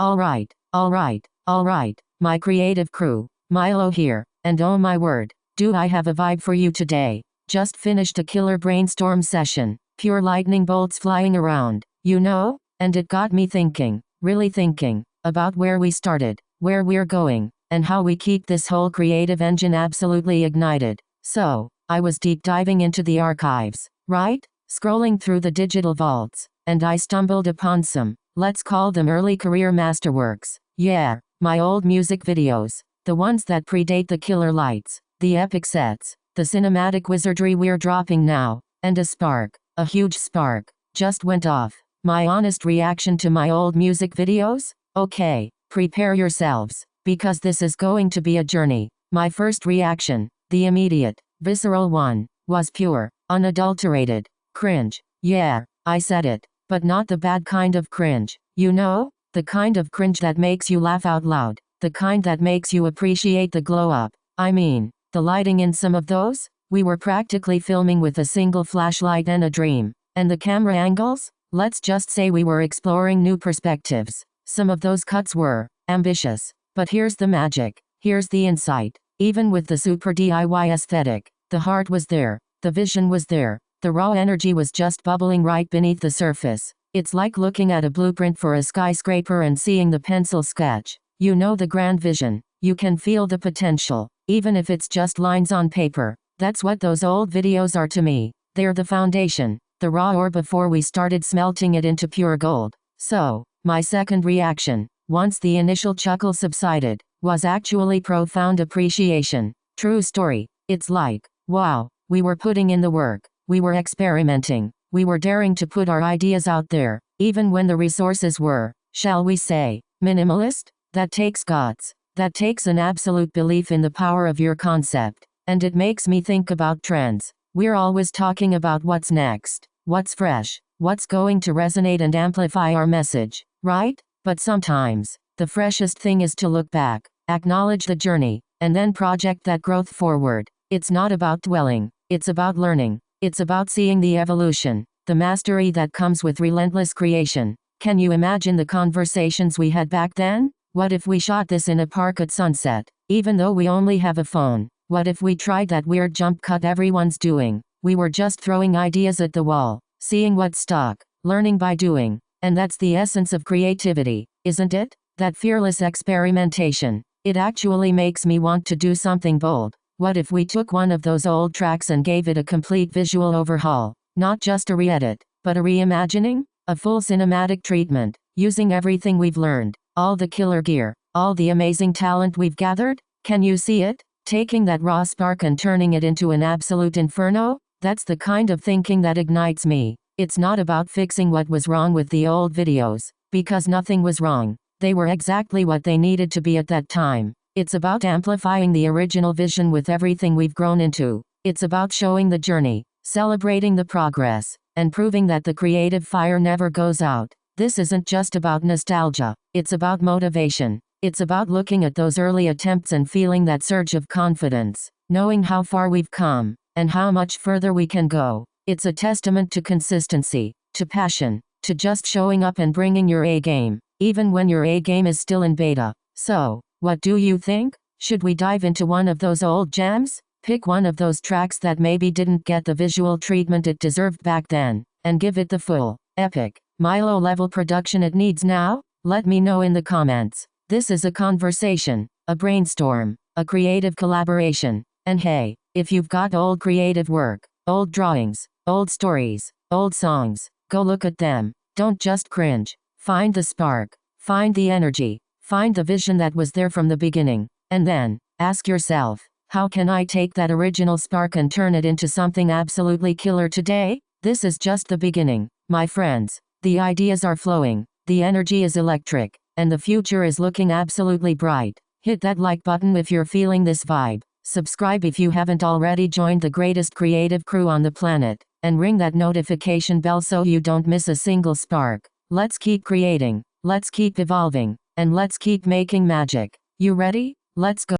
Alright, my creative crew, Milo here, and oh my word, do I have a vibe for you today. Just finished a killer brainstorm session, pure lightning bolts flying around, and it got me thinking, really thinking, about where we started, where we're going, and how we keep this whole creative engine absolutely ignited. So, I was deep diving into the archives, right? Scrolling through the digital vaults, and I stumbled upon some, let's call them early career masterworks. Yeah, my old music videos, the ones that predate the killer lights, the epic sets, the cinematic wizardry we're dropping now, and a huge spark, just went off. My honest reaction to my old music videos? Okay, prepare yourselves, because this is going to be a journey. My first reaction, the immediate, visceral one, was pure, unadulterated cringe. Yeah, I said it, but not the bad kind of cringe. The kind of cringe that makes you laugh out loud, the kind that makes you appreciate the glow up. I mean, the lighting in some of those? We were practically filming with a single flashlight and a dream. And the camera angles? Let's just say we were exploring new perspectives. Some of those cuts were ambitious. But here's the magic. Here's the insight. Even with the super DIY aesthetic, the heart was there. The vision was there. The raw energy was just bubbling right beneath the surface. It's like looking at a blueprint for a skyscraper and seeing the pencil sketch. You know the grand vision. You can feel the potential, even if it's just lines on paper. That's what those old videos are to me. They're the foundation, the raw ore before we started smelting it into pure gold. So, my second reaction, once the initial chuckle subsided, was actually profound appreciation. True story. It's like, wow, we were putting in the work. We were experimenting. We were daring to put our ideas out there, even when the resources were, shall we say, minimalist? That takes guts. That takes an absolute belief in the power of your concept. And it makes me think about trends. We're always talking about what's next, what's fresh, what's going to resonate and amplify our message, right? But sometimes, the freshest thing is to look back, acknowledge the journey, and then project that growth forward. It's not about dwelling, it's about learning. It's about seeing the evolution, the mastery that comes with relentless creation. Can you imagine the conversations we had back then? What if we shot this in a park at sunset, even though we only have a phone? What if we tried that weird jump cut everyone's doing? We were just throwing ideas at the wall, seeing what stuck, learning by doing. And that's the essence of creativity, isn't it? That fearless experimentation. It actually makes me want to do something bold. What if we took one of those old tracks and gave it a complete visual overhaul? Not just a re-edit, but a reimagining? A full cinematic treatment, using everything we've learned, all the killer gear, all the amazing talent we've gathered? Can you see it? Taking that raw spark and turning it into an absolute inferno? That's the kind of thinking that ignites me. It's not about fixing what was wrong with the old videos, because nothing was wrong. They were exactly what they needed to be at that time. It's about amplifying the original vision with everything we've grown into. It's about showing the journey, celebrating the progress, and proving that the creative fire never goes out. This isn't just about nostalgia. It's about motivation. It's about looking at those early attempts and feeling that surge of confidence, knowing how far we've come, and how much further we can go. It's a testament to consistency, to passion, to just showing up and bringing your A game, even when your A game is still in beta. So, what do you think? Should we dive into one of those old jams? Pick one of those tracks that maybe didn't get the visual treatment it deserved back then, and give it the full, epic, Milo-level production it needs now? Let me know in the comments. This is a conversation, a brainstorm, a creative collaboration. And hey, if you've got old creative work, old drawings, old stories, old songs, go look at them. Don't just cringe. Find the spark. Find the energy. Find the vision that was there from the beginning. And then, ask yourself, how can I take that original spark and turn it into something absolutely killer today? This is just the beginning, my friends. The ideas are flowing, the energy is electric, and the future is looking absolutely bright. Hit that like button if you're feeling this vibe. Subscribe if you haven't already joined the greatest creative crew on the planet. And ring that notification bell so you don't miss a single spark. Let's keep creating, let's keep evolving, and let's keep making magic. You ready? Let's go.